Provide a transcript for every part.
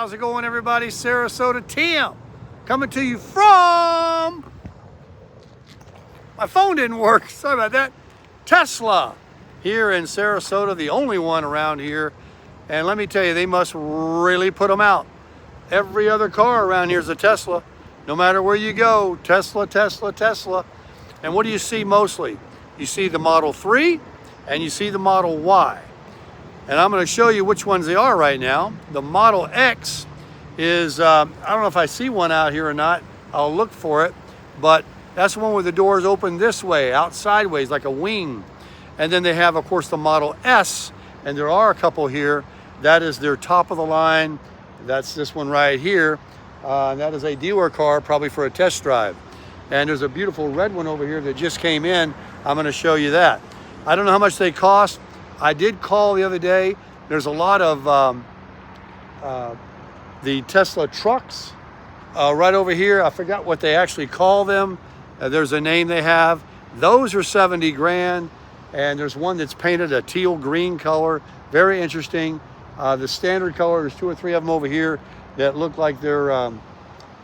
How's it going, everybody? Sarasota Tim coming to you from, my phone didn't work, sorry about that, Tesla here in Sarasota, the only one around here. And let me tell you, they must really put them out. Every other car around here is a Tesla. No matter where you go, Tesla, Tesla, Tesla. And what do you see mostly? You see the Model 3 and you see the Model Y. And I'm going to show you which ones they are right now. The Model X is, I don't know if I see one out here or not. I'll look for it. But that's the one where the doors open this way, out sideways, like a wing. And then they have, of course, the Model S. And there are a couple here. That is their top of the line. That's this one right here. That is a dealer car, probably for a test drive. And there's a beautiful red one over here that just came in. I'm going to show you that. I don't know how much they cost. I did call the other day. There's a lot of the Tesla trucks right over here. I forgot what they actually call them. There's a name they have. Those are 70 grand. And there's one that's painted a teal green color. Very interesting. The standard color, there's 2 or 3 of them over here that look like they're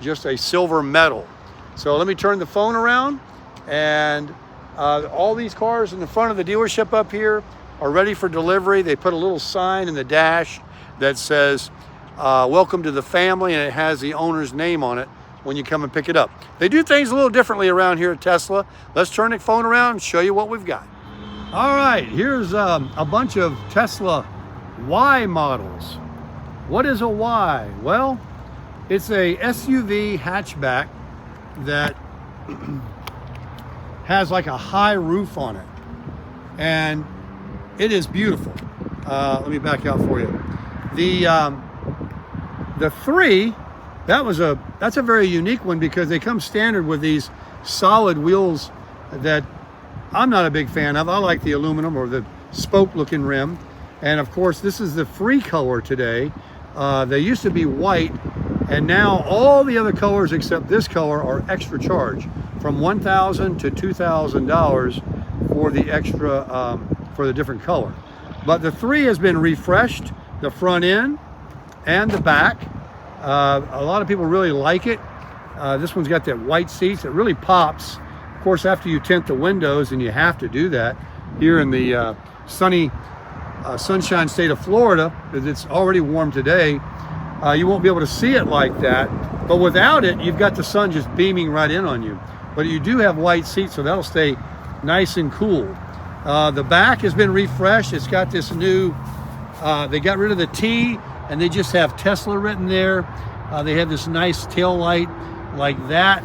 just a silver metal. So let me turn the phone around, and all these cars in the front of the dealership up here are ready for delivery. They put a little sign in the dash that says, welcome to the family, and it has the owner's name on it when you come and pick it up. They do things a little differently around here at Tesla. Let's turn the phone around and show you what we've got. All right, here's a bunch of Tesla Y models. What is a Y? Well, it's a SUV hatchback that has like a high roof on it, and it is beautiful. Let me back out for you. The 3, that's a very unique one because they come standard with these solid wheels that I'm not a big fan of. I like the aluminum or the spoke looking rim. And of course, this is the free color today. They used to be white, and now all the other colors except this color are extra charge, from $1,000 to $2,000 for the extra, for the different color. But the 3 has been refreshed, the front end and the back. A lot of people really like it. This one's got that white seats. It really pops. Of course, after you tint the windows, and you have to do that here in the sunny sunshine state of Florida, because it's already warm today, you won't be able to see it like that. But without it, you've got the sun just beaming right in on you. But you do have white seats, so that'll stay nice and cool. The back has been refreshed. It's got this new, they got rid of the T, and they just have Tesla written there. They have this nice tail light like that,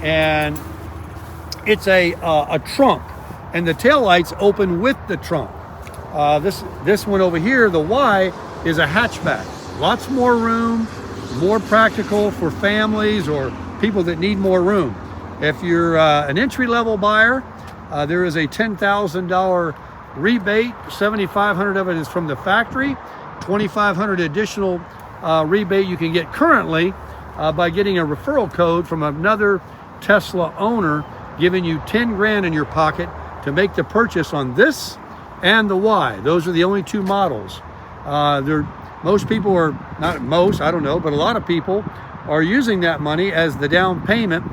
and it's a trunk, and the tail lights open with the trunk. This one over here, the Y, is a hatchback. Lots more room, more practical for families or people that need more room. If you're an entry-level buyer, there is a $10,000 rebate. $7,500 of it is from the factory. $2,500 additional rebate you can get currently by getting a referral code from another Tesla owner, giving you 10 grand in your pocket to make the purchase on this and the Y. Those are the only 2 models. Most people are, not most, I don't know, but a lot of people are using that money as the down payment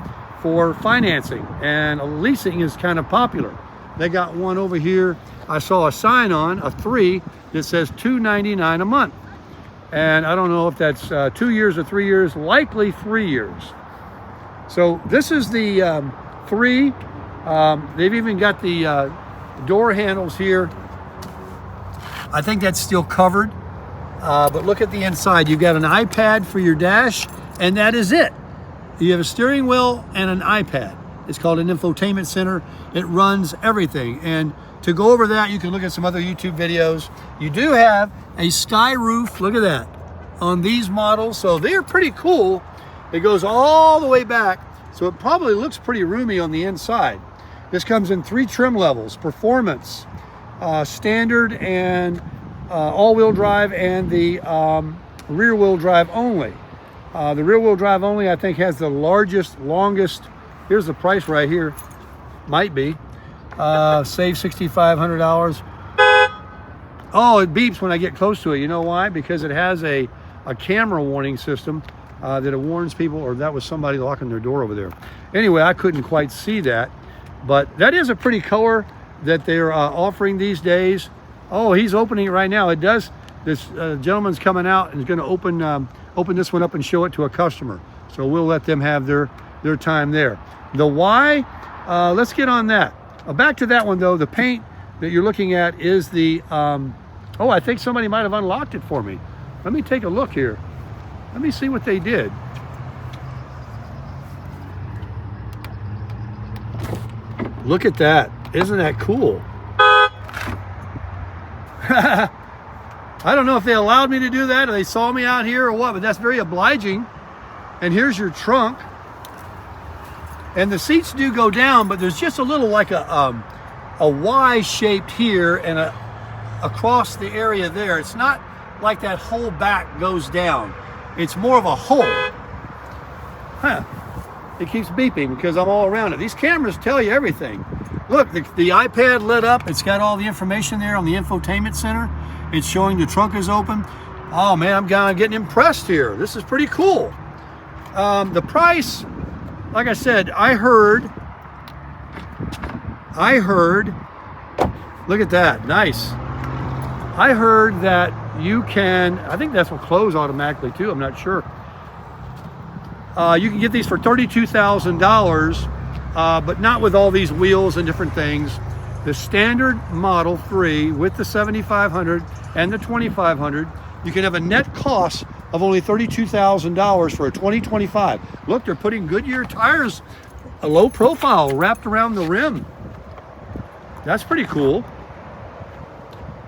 for financing, and leasing is kind of popular. They got one over here, I saw a sign on, a 3, that says $299 a month. And I don't know if that's 2 years or 3 years, likely 3 years. So this is the 3. They've even got the door handles here. I think that's still covered, but look at the inside. You've got an iPad for your dash, and that is it. You have a steering wheel and an iPad. It's called an infotainment center. It runs everything. And to go over that, you can look at some other YouTube videos. You do have a sky roof, look at that, on these models. So they're pretty cool. It goes all the way back, so it probably looks pretty roomy on the inside. This comes in 3 trim levels: performance, standard, and all-wheel drive, and the rear-wheel drive only. The rear-wheel drive only, I think, has the longest, here's the price right here, might be, save $6,500. Oh, it beeps when I get close to it. You know why? Because it has a a camera warning system that it warns people, or that was somebody locking their door over there. Anyway, I couldn't quite see that, but that is a pretty color that they're offering these days. Oh, he's opening it right now. It does. This gentleman's coming out and is going to open this one up and show it to a customer. So we'll let them have their time there. The Y, let's get on that. Back to that one though. The paint that you're looking at is the, oh, I think somebody might have unlocked it for me. Let me take a look here. Let me see what they did. Look at that. Isn't that cool? I don't know if they allowed me to do that or they saw me out here or what, but that's very obliging. And here's your trunk. And the seats do go down, but there's just a little like a Y shaped here and across the area there. It's not like that whole back goes down. It's more of a hole. Huh. It keeps beeping because I'm all around it. These cameras tell you everything. Look, the iPad lit up. It's got all the information there on the infotainment center. It's showing the trunk is open. Oh man, I'm getting impressed here. This is pretty cool. The price, like I said, I heard, look at that, nice. I heard that you can, I think that's will close automatically too, I'm not sure. You can get these for $32,000, but not with all these wheels and different things. The standard Model 3 with the 7500 and the 2500, you can have a net cost of only $32,000 for a 2025. Look, they're putting Goodyear tires, a low profile wrapped around the rim. That's pretty cool.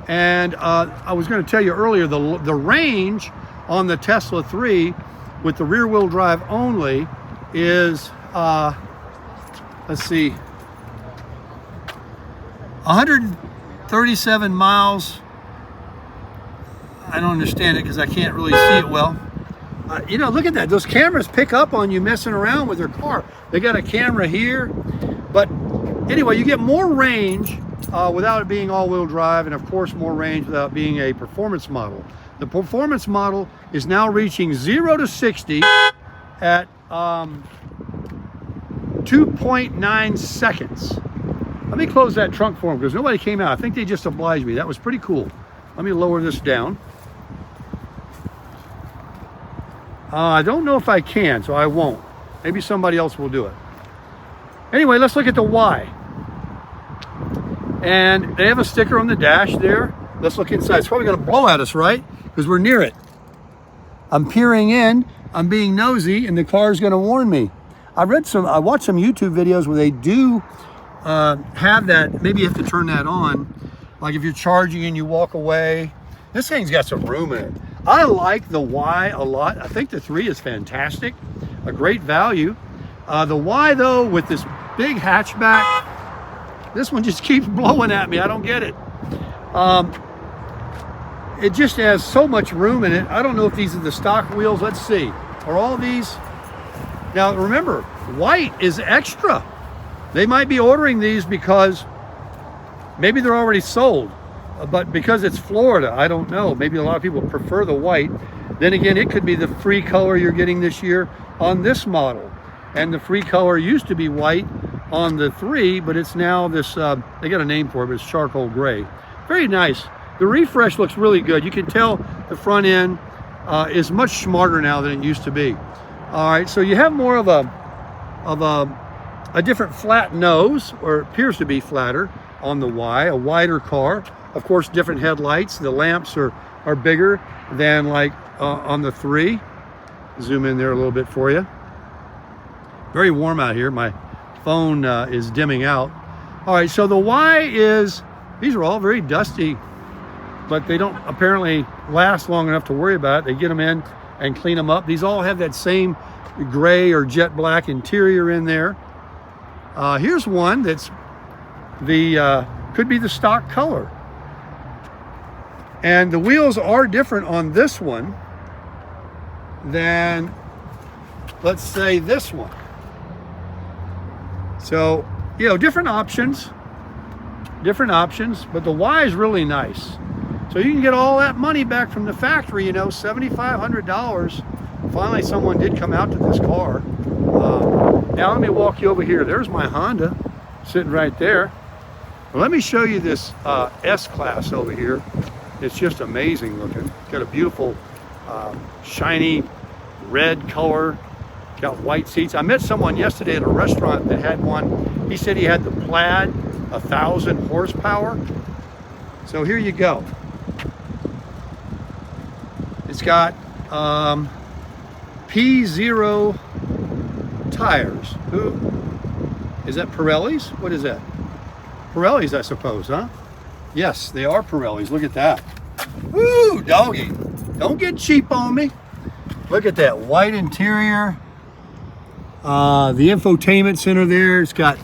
And I was going to tell you earlier, the range on the Tesla 3 with the rear wheel drive only is, let's see, 137 miles. I don't understand it because I can't really see it well. You know, look at that. Those cameras pick up on you messing around with your car. They got a camera here. But anyway, you get more range without it being all-wheel drive, and of course more range without being a performance model. The performance model is now reaching 0 to 60 at 2.9 seconds. Let me close that trunk for them because nobody came out. I think they just obliged me. That was pretty cool. Let me lower this down. I don't know if I can, so I won't. Maybe somebody else will do it. Anyway, let's look at the Y. And they have a sticker on the dash there. Let's look inside. It's probably going to blow at us, right? Because we're near it. I'm peering in. I'm being nosy, and the car's going to warn me. I watched some YouTube videos where they do have that. Maybe you have to turn that on. Like if you're charging and you walk away. This thing's got some room in it. I like the Y a lot. I think the 3 is fantastic. A great value. The Y though, with this big hatchback, this one just keeps blowing at me. I don't get it. It just has so much room in it. I don't know if these are the stock wheels. Let's see. Are all these? Now remember, white is extra. They might be ordering these because maybe they're already sold, but because it's Florida, I don't know. Maybe a lot of people prefer the white. Then again, it could be the free color you're getting this year on this model. And the free color used to be white on the 3, but it's now this, they got a name for it, but it's charcoal gray. Very nice. The refresh looks really good. You can tell the front end is much smarter now than it used to be. All right, so you have more of a different flat nose, or appears to be flatter on the Y, a wider car. Of course, different headlights. The lamps are bigger than like on the 3. Zoom in there a little bit for you. Very warm out here. My phone is dimming out. All right, so the Y is, these are all very dusty, but they don't apparently last long enough to worry about it. They get them in and clean them up. These all have that same gray or jet black interior in there. Here's one that's could be the stock color. And the wheels are different on this one than, let's say, this one. So, you know, different options, but the Y is really nice. So you can get all that money back from the factory, you know, $7,500. Finally, someone did come out to this car. Now let me walk you over here. There's my Honda sitting right there. Well, let me show you this S-Class over here. It's just amazing looking. It's got a beautiful shiny red color. Got white seats. I met someone yesterday at a restaurant that had one. He said he had the Plaid, 1,000 horsepower. So here you go. It's got P0 tires. Is that Pirelli's? What is that? Pirelli's, I suppose, huh? Yes, they are Pirelli's. Look at that. Woo, doggy. Don't get cheap on me. Look at that white interior. The infotainment center there. It's got,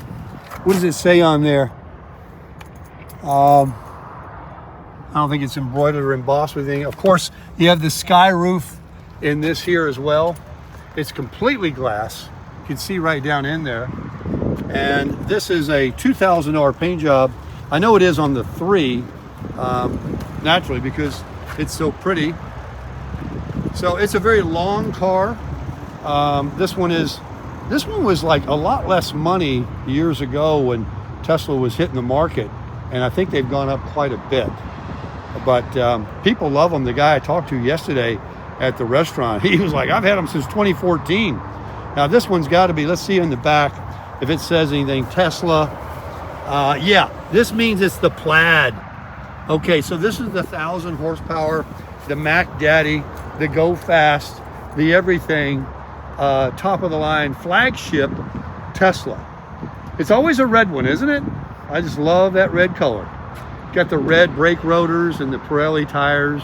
what does it say on there? I don't think it's embroidered or embossed with anything. Of course, you have the sky roof in this here as well. It's completely glass. You can see right down in there. And this is a $2,000 paint job. I know it is on the 3, naturally, because it's so pretty. So it's a very long car. This one was like a lot less money years ago when Tesla was hitting the market, and I think they've gone up quite a bit. But people love them. The guy I talked to yesterday at the restaurant, he was like, I've had them since 2014. Now this one's got to be, let's see in the back if it says anything, Tesla. Yeah, this means it's the Plaid. Okay, so this is the 1,000 horsepower, the Mac Daddy, the Go Fast, the everything, top of the line flagship Tesla. It's always a red one, isn't it? I just love that red color. Got the red brake rotors and the Pirelli tires.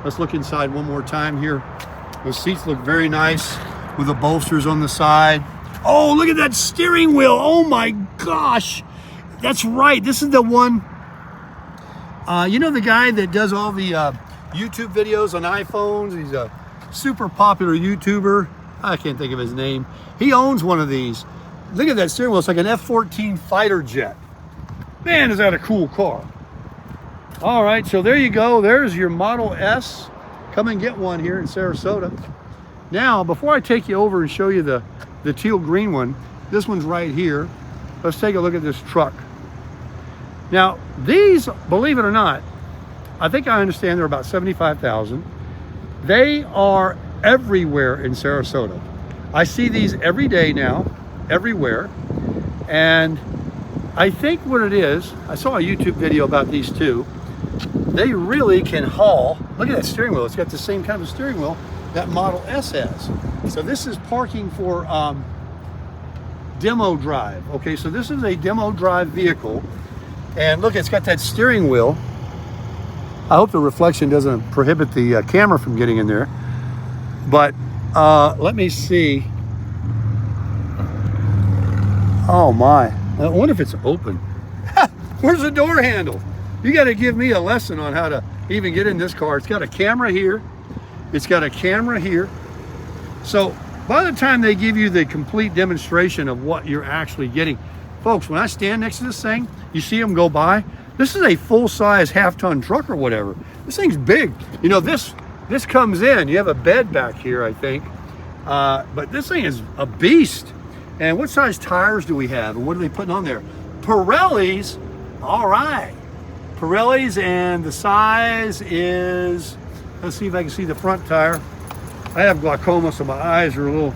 Let's look inside one more time here. Those seats look very nice with the bolsters on the side. Oh, look at that steering wheel. Oh my gosh. That's right. This is the one, you know, the guy that does all the YouTube videos on iPhones. He's a super popular YouTuber. I can't think of his name. He owns one of these. Look at that steering wheel. It's like an F-14 fighter jet. Man, is that a cool car. All right, so there you go. There's your Model S. Come and get one here in Sarasota. Now, before I take you over and show you the teal green one, this one's right here. Let's take a look at this truck. Now, these, believe it or not, I think I understand they're about $75,000. They are everywhere in Sarasota. I see these every day now, everywhere. And I think what it is, I saw a YouTube video about these too. They really can haul. Look at that steering wheel. It's got the same kind of steering wheel that Model S has. So this is parking for demo drive. Okay, so this is a demo drive vehicle. And look, it's got that steering wheel. I hope the reflection doesn't prohibit the camera from getting in there. But let me see. Oh my, I wonder if it's open. Where's the door handle? You got to give me a lesson on how to even get in this car. It's got a camera here. It's got a camera here. So by the time they give you the complete demonstration of what you're actually getting, folks, when I stand next to this thing, you see them go by. This is a full-size half-ton truck or whatever. This thing's big. You know, this comes in. You have a bed back here, I think. But this thing is a beast. And what size tires do we have? And what are they putting on there? Pirelli's. All right. Pirelli's, and the size is, let's see if I can see the front tire. I have glaucoma, so my eyes are a little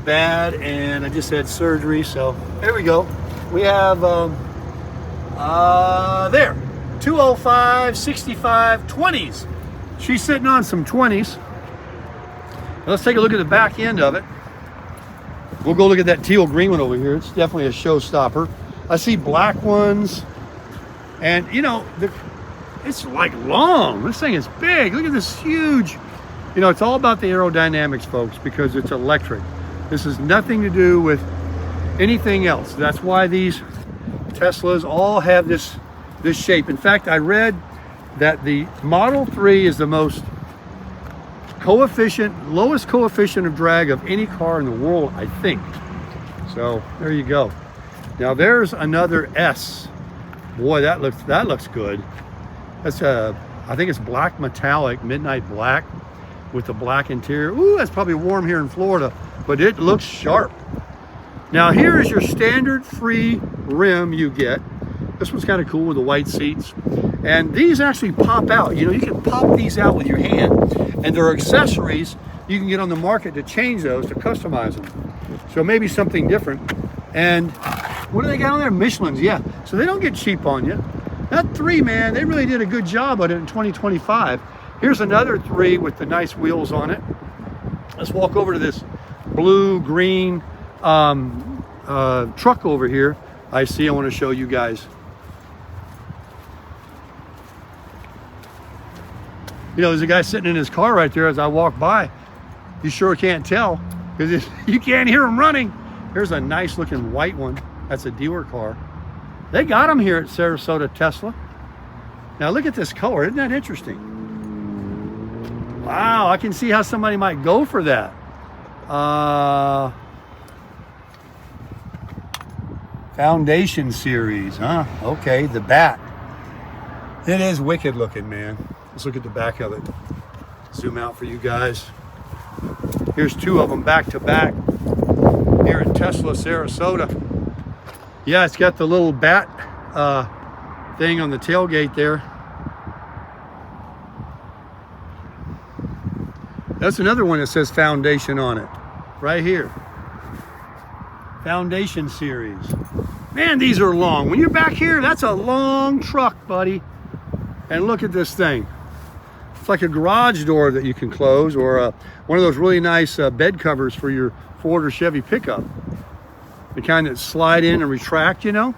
bad, and I just had surgery, so there we go. We have, there, 205, 65, 20s. She's sitting on some 20s. Let's take a look at the back end of it. We'll go look at that teal green one over here. It's definitely a showstopper. I see black ones. And you know, it's like long. This thing is big. Look at this huge. You know, it's all about the aerodynamics, folks, because it's electric. This has nothing to do with anything else. That's why these Teslas all have this shape. In fact, I read that the Model 3 is the most lowest coefficient of drag of any car in the world, I think. So there you go. Now there's another S. Boy, that looks good. That's a, I think it's black metallic, midnight black with the black interior. Ooh, that's probably warm here in Florida, but it looks sharp. Now here is your standard free rim you get. This one's kind of cool with the white seats. And these actually pop out. You know, you can pop these out with your hand. And there are accessories you can get on the market to change those, to customize them. So maybe something different. And what do they got on there? Michelin's, yeah. So they don't get cheap on you. That 3, man, they really did a good job on it in 2025. Here's another 3 with the nice wheels on it. Let's walk over to this blue, green truck over here. I want to show you guys. You know, there's a guy sitting in his car right there as I walk by. You sure can't tell because you can't hear him running. Here's a nice looking white one. That's a dealer car. They got them here at Sarasota Tesla. Now look at this color. Isn't that interesting? Wow, I can see how somebody might go for that. Foundation series, huh? Okay, the back. It is wicked looking, man. Let's look at the back of it. Zoom out for you guys. Here's 2 of them back to back here at Tesla Sarasota. Yeah, it's got the little bat thing on the tailgate there. That's another one that says Foundation on it, right here. Foundation series. Man, these are long. When you're back here, that's a long truck, buddy. And look at this thing. It's like a garage door that you can close, or one of those really nice bed covers for your Ford or Chevy pickup. The kind that slide in and retract, you know?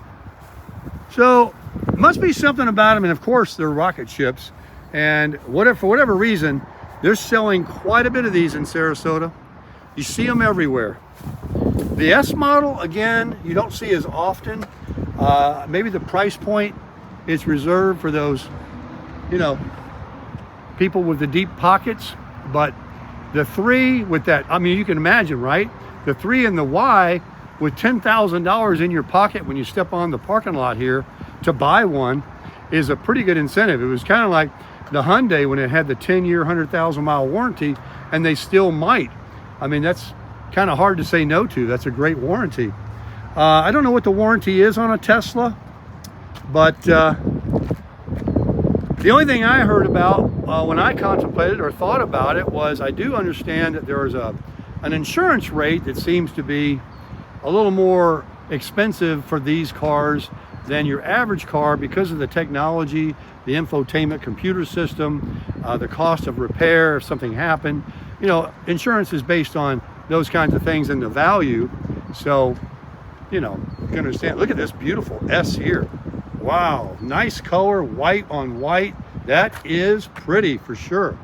So, must be something about them, and of course, they're rocket ships. And for whatever reason, they're selling quite a bit of these in Sarasota. You see them everywhere. The S model, again, you don't see as often. Maybe the price point is reserved for those, you know, people with the deep pockets. But the 3 with that, I mean, you can imagine, right? The 3 and the Y with $10,000 in your pocket when you step on the parking lot here to buy one is a pretty good incentive. It was kind of like the Hyundai when it had the 10-year, 100,000-mile warranty, and they still might. I mean, that's kind of hard to say no to. That's a great warranty. I don't know what the warranty is on a Tesla, but the only thing I heard about when I contemplated or thought about it was I do understand that there is an insurance rate that seems to be a little more expensive for these cars than your average car because of the technology, the infotainment computer system, the cost of repair if something happened. You know, insurance is based on those kinds of things and the value. So, you know, you can understand. Look at this beautiful S here. Wow, nice color, white on white. That is pretty for sure.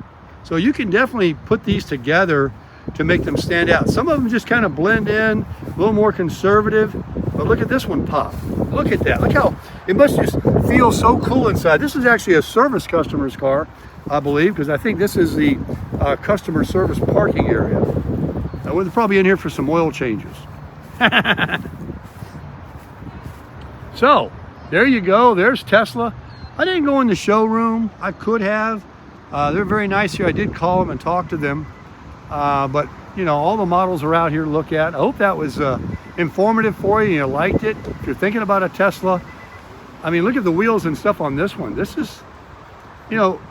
So you can definitely put these together to make them stand out. Some of them just kind of blend in, a little more conservative, but look at this one pop. Look at that, look how, it must just feel so cool inside. This is actually a service customer's car, I believe, because I think this is the customer service parking area. We're probably in here for some oil changes. So, there you go, there's Tesla. I didn't go in the showroom, I could have. They're very nice here. I did call them and talk to them. But you know, all the models are out here to look at. I hope that was informative for you and you liked it. If you're thinking about a Tesla, I mean, look at the wheels and stuff on this one. This is, you know,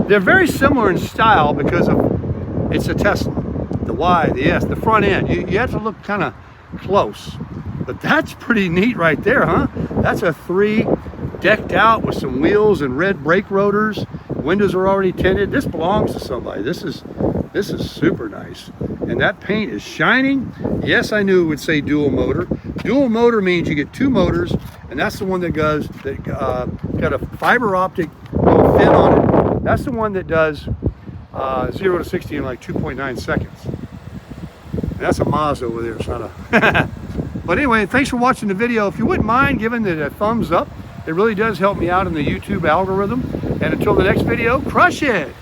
they're very similar in style because of it's a Tesla. The Y, the S, the front end. You have to look kind of close. But that's pretty neat right there, huh? That's a 3 decked out with some wheels and red brake rotors. Windows are already tinted. This belongs to somebody. This is super nice. And that paint is shining. Yes, I knew it would say dual motor. Dual motor means you get 2 motors, and that's the one that goes, got a fiber optic little fin on it. That's the one that does 0 to 60 in like 2.9 seconds. And that's a Maz over there. It's not a But anyway, thanks for watching the video. If you wouldn't mind giving it a thumbs up, it really does help me out in the YouTube algorithm. And until the next video, crush it!